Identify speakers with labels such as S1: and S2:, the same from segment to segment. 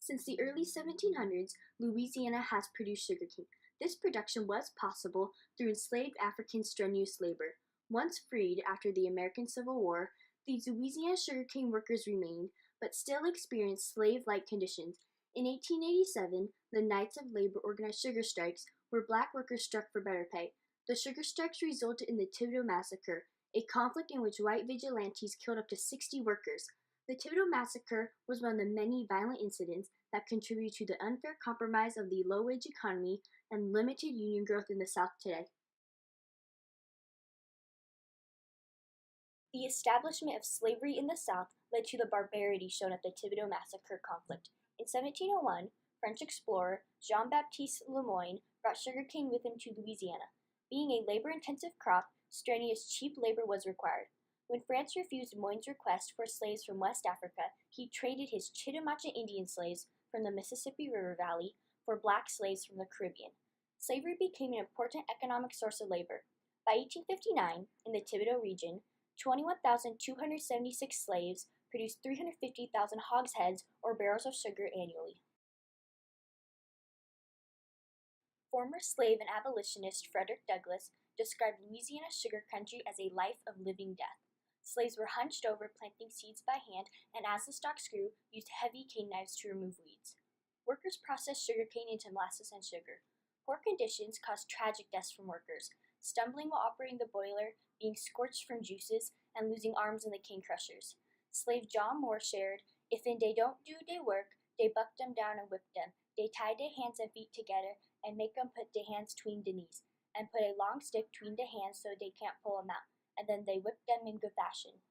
S1: Since the early 1700s, Louisiana has produced sugarcane. This production was possible through enslaved African strenuous labor. Once freed after the American Civil War, these Louisiana sugarcane workers remained, but still experienced slave-like conditions. In 1887, the Knights of Labor organized sugar strikes, where black workers struck for better pay. The sugar strikes resulted in the Thibodaux Massacre, a conflict in which white vigilantes killed up to 60 workers. The Thibodaux Massacre was one of the many violent incidents that contributed to the unfair compromise of the low-wage economy and limited union growth in the South today. The establishment of slavery in the South led to the barbarity shown at the Thibodaux Massacre conflict. In 1701, French explorer Jean-Baptiste Le Moyne brought sugarcane with him to Louisiana. Being a labor-intensive crop, strenuous, cheap labor was required. When France refused Moyne's request for slaves from West Africa, he traded his Chitimacha Indian slaves from the Mississippi River Valley for black slaves from the Caribbean. Slavery became an important economic source of labor. By 1859, in the Thibodaux region, 21,276 slaves produced 350,000 hogsheads or barrels of sugar annually. Former slave and abolitionist Frederick Douglass described Louisiana sugar country as a life of living death. Slaves were hunched over planting seeds by hand, and as the stalks grew, used heavy cane knives to remove weeds. Workers processed sugarcane into molasses and sugar. Poor conditions caused tragic deaths from workers, stumbling while operating the boiler, being scorched from juices, and losing arms in the cane crushers. Slave John Moore shared, "If they don't do they work, they buck them down and whip them. They tie their hands and feet together and make them put their hands tween the knees, and put a long stick tween the hands so they can't pull them out, and then they whip them in good fashion."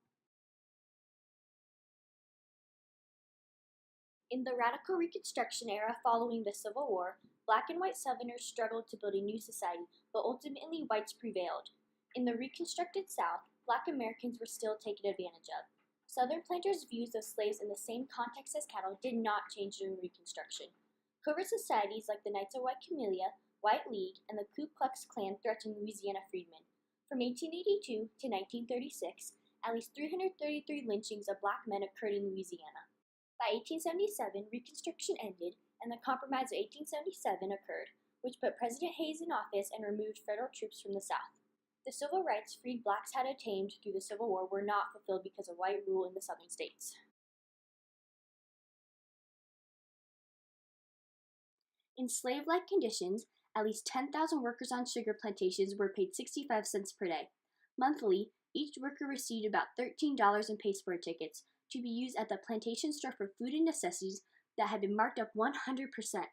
S1: In the radical Reconstruction era following the Civil War, black and white Southerners struggled to build a new society, but ultimately whites prevailed. In the reconstructed South, black Americans were still taken advantage of. Southern planters' views of slaves in the same context as cattle did not change during Reconstruction. Covert societies like the Knights of White Camellia, White League, and the Ku Klux Klan threatened Louisiana freedmen. From 1882 to 1936, at least 333 lynchings of black men occurred in Louisiana. By 1877, Reconstruction ended, and the Compromise of 1877 occurred, which put President Hayes in office and removed federal troops from the South. The civil rights freed blacks had attained through the Civil War were not fulfilled because of white rule in the Southern states. In slave-like conditions, at least 10,000 workers on sugar plantations were paid 65 cents per day. Monthly, each worker received about $13 in pasteboard tickets to be used at the plantation store for food and necessities that had been marked up 100%.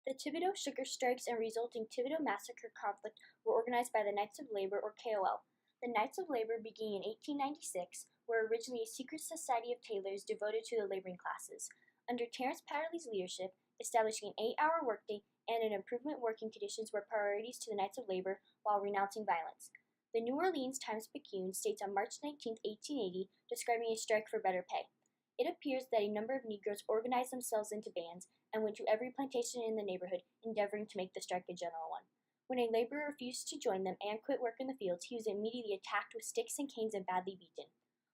S1: The Thibodaux sugar strikes and resulting Thibodaux Massacre conflict were organized by the Knights of Labor, or KOL. The Knights of Labor, beginning in 1896, were originally a secret society of tailors devoted to the laboring classes. Under Terence Patterly's leadership, establishing an 8-hour workday and an improvement working conditions were priorities to the Knights of Labor while renouncing violence. The New Orleans Times-Picayune states on March 19, 1880, describing a strike for better pay. It appears that a number of Negroes organized themselves into bands and went to every plantation in the neighborhood, endeavoring to make the strike a general one. When a laborer refused to join them and quit work in the fields, he was immediately attacked with sticks and canes and badly beaten.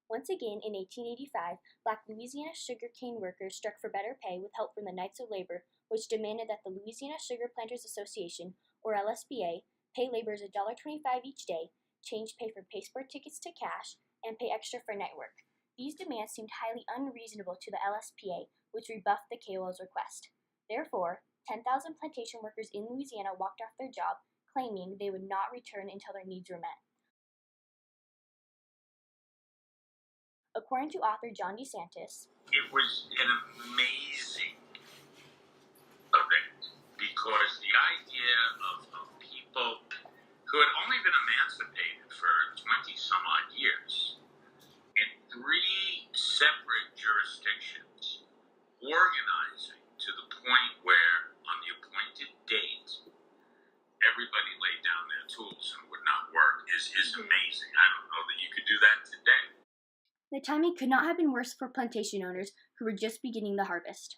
S1: Once again, in 1885, black Louisiana sugarcane workers struck for better pay with help from the Knights of Labor, which demanded that the Louisiana Sugar Planters Association, or LSPA, pay laborers $1.25 each day, change pay from pasteboard tickets to cash, and pay extra for night work. These demands seemed highly unreasonable to the LSPA, which rebuffed the KOL's request. Therefore, 10,000 plantation workers in Louisiana walked off their job, claiming they would not return until their needs were met. According to author John DeSantis,
S2: it was an amazing event because the idea of people who had only been emancipated for 20-some-odd years in 3 separate jurisdictions organizing to the point where, on the appointed date, everybody laid down their tools and would not work is amazing. I don't know that you could do that today.
S1: The timing could not have been worse for plantation owners who were just beginning the harvest.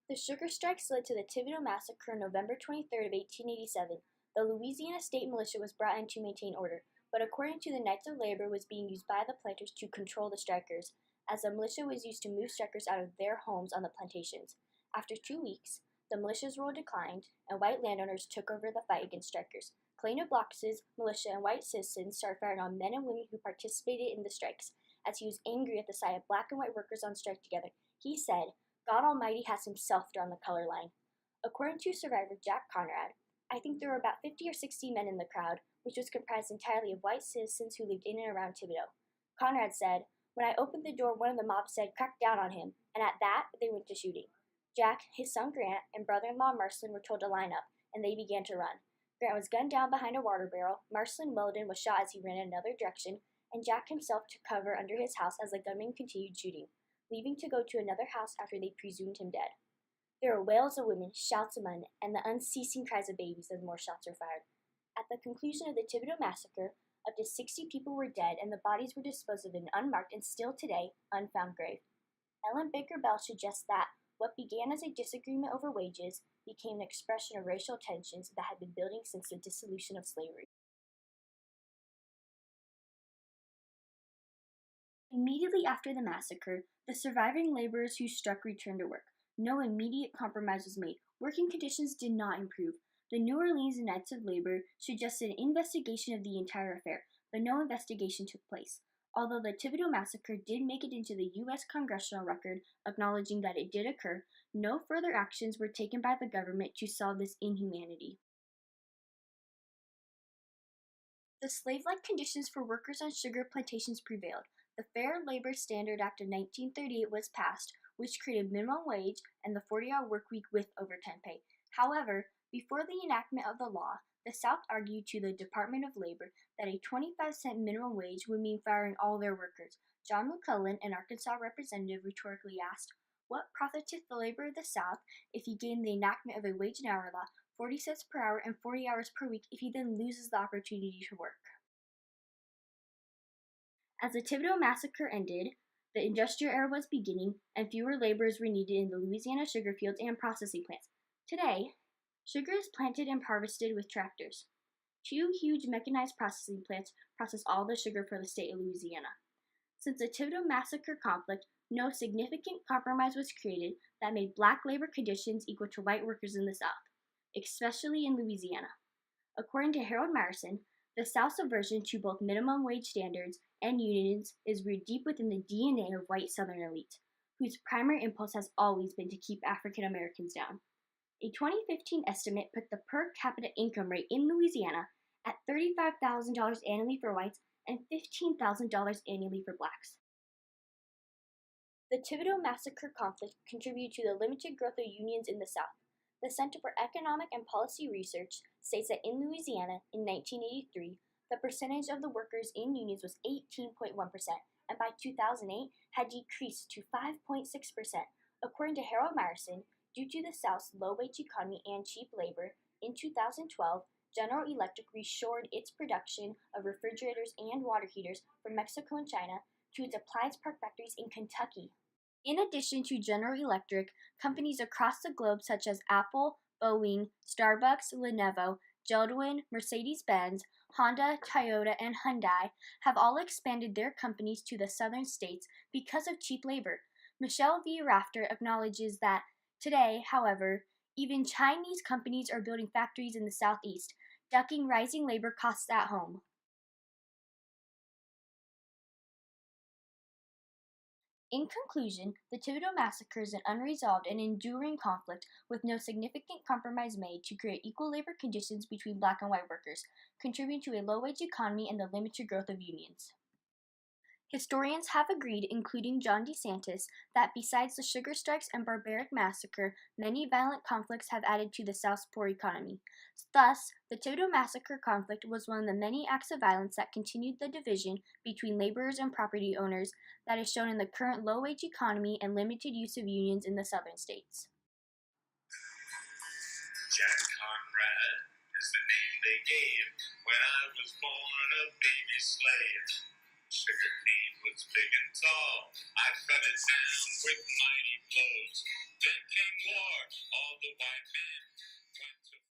S1: The sugar strikes led to the Thibodaux Massacre on November 23 of 1887. The Louisiana State Militia was brought in to maintain order. but according to the Knights of Labor, was being used by the planters to control the strikers, as the militia was used to move strikers out of their homes on the plantations. After 2 weeks, the militia's role declined, and white landowners took over the fight against strikers. Kalina Blox's militia and white citizens started firing on men and women who participated in the strikes. As he was angry at the sight of black and white workers on strike together, he said, "God Almighty has himself drawn the color line." According to survivor Jack Conrad, "I think there were about 50 or 60 men in the crowd, which was comprised entirely of white citizens who lived in and around Thibodaux." Conrad said, "When I opened the door, one of the mob said, 'Crack down on him,' and at that, they went to shooting." Jack, his son Grant, and brother-in-law Marcelin were told to line up, and they began to run. Grant was gunned down behind a water barrel, Marcelin Weldon was shot as he ran in another direction, and Jack himself took cover under his house as the gunmen continued shooting, leaving to go to another house after they presumed him dead. There were wails of women, shouts of men, and the unceasing cries of babies as more shots were fired. At the conclusion of the Thibodaux Massacre, up to 60 people were dead, and the bodies were disposed of in an unmarked and still today unfound grave. Ellen Baker Bell suggests that what began as a disagreement over wages became an expression of racial tensions that had been building since the dissolution of slavery. Immediately after the massacre, the surviving laborers who struck returned to work. No immediate compromise was made. Working conditions did not improve. The New Orleans Knights of Labor suggested an investigation of the entire affair, but no investigation took place. Although the Thibodaux Massacre did make it into the U.S. Congressional Record, acknowledging that it did occur, no further actions were taken by the government to solve this inhumanity. The slave-like conditions for workers on sugar plantations prevailed. The Fair Labor Standard Act of 1938 was passed, which created minimum wage and the 40-hour workweek with overtime pay. However, before the enactment of the law, the South argued to the Department of Labor that a 25-cent minimum wage would mean firing all their workers. John McClellan, an Arkansas representative, rhetorically asked, "What profiteth the labor of the South if he gain the enactment of a wage and hour law, 40 cents per hour and 40 hours per week, if he then loses the opportunity to work?" As the Thibodaux Massacre ended, the industrial era was beginning, and fewer laborers were needed in the Louisiana sugar fields and processing plants. Today, sugar is planted and harvested with tractors. 2 huge mechanized processing plants process all the sugar for the state of Louisiana. Since the Thibodaux Massacre conflict, no significant compromise was created that made black labor conditions equal to white workers in the South, especially in Louisiana. According to Harold Myerson, the South's aversion to both minimum wage standards and unions is rooted deep within the DNA of white Southern elite, whose primary impulse has always been to keep African Americans down. A 2015 estimate put the per capita income rate in Louisiana at $35,000 annually for whites and $15,000 annually for blacks. The Thibodaux Massacre conflict contributed to the limited growth of unions in the South. The Center for Economic and Policy Research states that in Louisiana, in 1983, the percentage of the workers in unions was 18.1%, and by 2008 had decreased to 5.6%. According to Harold Myerson, due to the South's low-wage economy and cheap labor, in 2012, General Electric reshored its production of refrigerators and water heaters from Mexico and China to its Appliance Park factories in Kentucky. In addition to General Electric, companies across the globe such as Apple, Boeing, Starbucks, Lenovo, Jeld-Wen, Mercedes-Benz, Honda, Toyota, and Hyundai have all expanded their companies to the southern states because of cheap labor. Michelle V. Rafter acknowledges that today, however, even Chinese companies are building factories in the southeast, ducking rising labor costs at home. In conclusion, the Thibodaux Massacre is an unresolved and enduring conflict with no significant compromise made to create equal labor conditions between black and white workers, contributing to a low-wage economy and the limited growth of unions. Historians have agreed, including John DeSantis, that besides the sugar strikes and barbaric massacre, many violent conflicts have added to the South's poor economy. Thus, the Thibodaux Massacre conflict was one of the many acts of violence that continued the division between laborers and property owners that is shown in the current low-wage economy and limited use of unions in the southern states.
S2: Jack Conrad is the name they gave when I was born a baby slave. Sugar cane was big and tall, I cut it down with mighty blows. Then came war, all the white men